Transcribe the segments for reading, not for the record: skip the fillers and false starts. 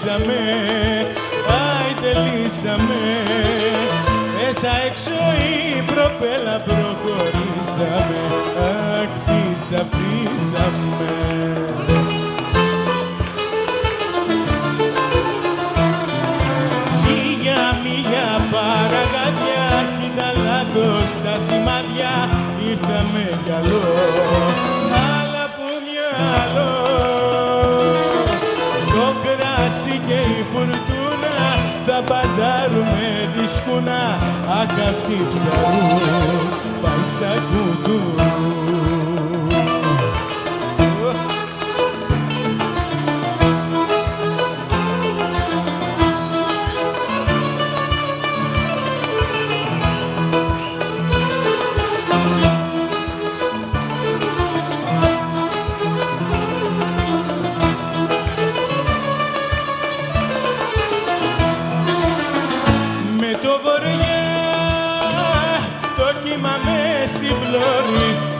λύσαμε, άιντε λύσαμε. Μέσα έξω η προπέλα προχωρήσαμε, αχ αφήσαμε. Μίλια παραγάδια κι ήταν λάθος τα σημάδια, ήρθαμε γυαλό, αλλά που μυαλό. Το κράσι και η φουρτούνα θα παντάρουμε τη σκούνα, αχ αυτή ψαρού πάει στα κουντούρου.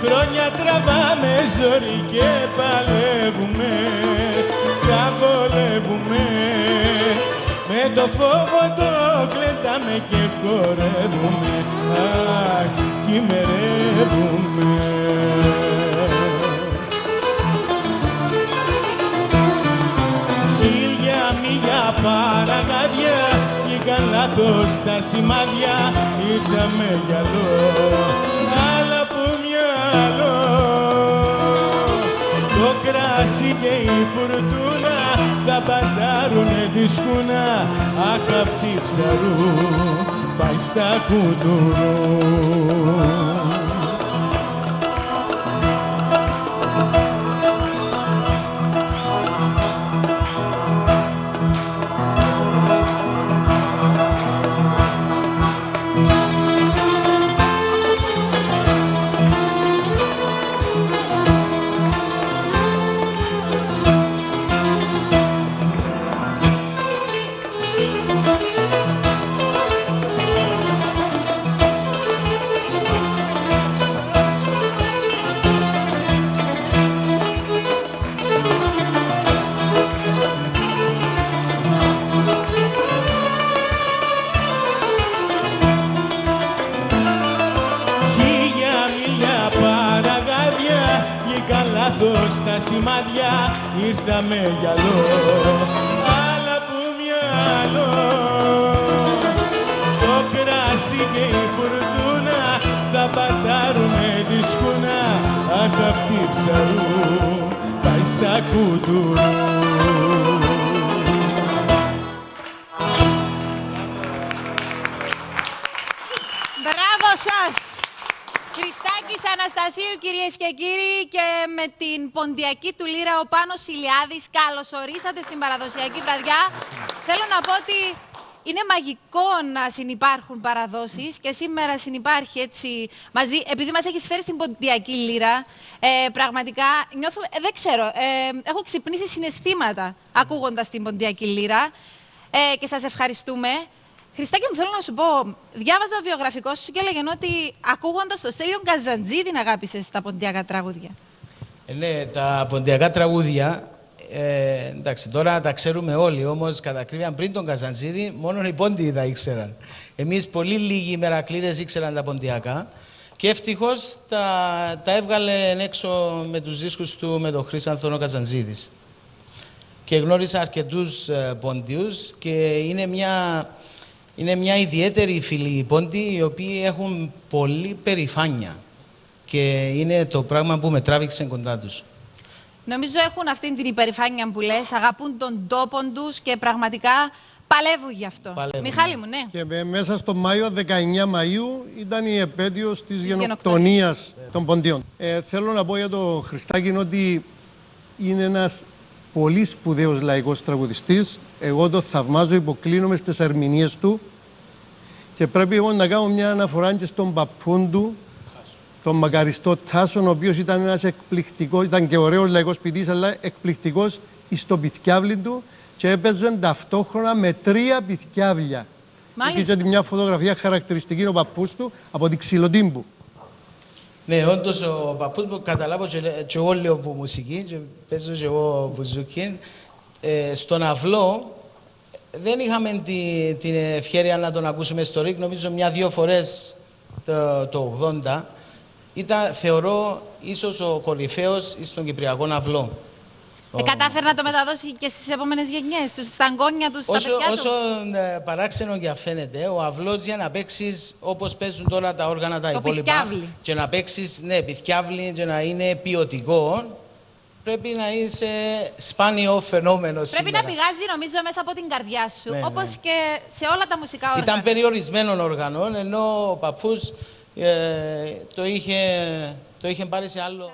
Χρόνια τραβάμε ζόρι και παλεύουμε, τα βολεύουμε. Με το φόβο το κλετάμε και χορεύουμε, αχ, κυμερεύουμε. Χίλια μίλια παραγάδια βγήκαν λάθος τα σημάδια, ήρθαμε γυαλό, αλλά που μυαλό. Το κράσι και η φουρτούνα θα παντάρουνε τη σκούνα, αχ αυτή ψαρού πάει στα κουντουρού. Στα σημάδια ήρθαμε γυαλό, αλλά που μυαλό. Το κράσι και η φουρτούνα θα πατάρουνε τη σκούνα, αχ αυτή ψαρού πάει στα κουντουρού. Μπράβο σας! Χριστάκης Αναστασίου, κυρίες και κύριοι, και με την ποντιακή του λύρα ο Πάνος Ηλιάδης, καλωσορίσατε στην παραδοσιακή βραδιά. Θέλω να πω ότι είναι μαγικό να συνυπάρχουν παραδόσεις και σήμερα συνυπάρχει έτσι μαζί, επειδή μας έχεις φέρει στην ποντιακή λύρα, πραγματικά νιώθω, δεν ξέρω, έχω ξυπνήσει συναισθήματα ακούγοντας την ποντιακή λύρα και σας ευχαριστούμε. Χριστάκη μου, θέλω να σου πω, διάβαζα ο βιογραφικό σου και έλεγε ότι ακούγοντας το Στέλιο Καζαντζίδη αγάπησες τα ποντιακά τραγούδια. Ναι, τα ποντιακά τραγούδια, εντάξει, τώρα τα ξέρουμε όλοι, όμως κατά ακρίβεια πριν τον Καζαντζίδη, μόνο οι πόντιοι τα ήξεραν. Εμείς πολύ λίγοι μερακλείδες ήξεραν τα ποντιακά και ευτυχώς τα έβγαλε έξω με τους δίσκους του με τον Χρύσανθο ο Καζαντζίδης. Και γνώρισα αρκετούς πόντιους και είναι μια ιδιαίτερη φίλη πόντιοι οι οποίοι έχουν πολύ περηφάνεια και είναι το πράγμα που με τράβηξε κοντά τους. Νομίζω έχουν αυτή την υπερηφάνεια που λες, αγαπούν τον τόπο τους και πραγματικά παλεύουν γι' αυτό. Παλεύουν. Μιχάλη μου, ναι. Και μέσα στο Μάιο, 19 Μαΐου, ήταν η επέτειος της γενοκτονίας των ποντιών. Θέλω να πω για το Χριστάκη ότι είναι ένας πολύ σπουδαίος λαϊκός τραγουδιστής. Εγώ το θαυμάζω, υποκλίνομαι στις ερμηνείες του και πρέπει εγώ να κάνω μια αναφορά και στον παππούν του, τον μακαριστό Τάσον, ο οποίος ήταν ένας εκπληκτικός, ήταν και ωραίος λαϊκός ποιητής, αλλά εκπληκτικός στο πιθκιάβλι του και έπαιζε ταυτόχρονα με 3 πιθκιάβλια. Είχε μια φωτογραφία χαρακτηριστική ο παππούς του από την Ξυλοτύμπου. Ναι, όντως ο παππούς μου καταλάβω και εγώ λέω από μουσική και παίζω και εγώ μπουζούκι. Στον αυλό δεν είχαμε την ευκαιρία να τον ακούσουμε στο ΡΙΚ, νομίζω 1-2 φορές το 80. Θεωρώ ίσως ο κορυφαίος στον Κυπριακό αυλό. Κατάφερε να το μεταδώσει και στις επόμενες γενιές, στα εγγόνια του, στα παιδιά του. Όσο παράξενο και φαίνεται, ο αυλός για να παίξεις όπως παίζουν τώρα τα όργανα τα υπόλοιπα. Πιθκιάβλι. Και να παίξεις, ναι, πιθκιάβλι και να είναι ποιοτικό, πρέπει να είσαι σπάνιο φαινόμενο πρέπει σήμερα. να πηγάζει, νομίζω, μέσα από την καρδιά σου, Ναι, όπως ναι. και σε όλα τα μουσικά όργανα. Ήταν περιορισμένων οργανών, ενώ ο παππούς το είχε πάρει σε άλλο...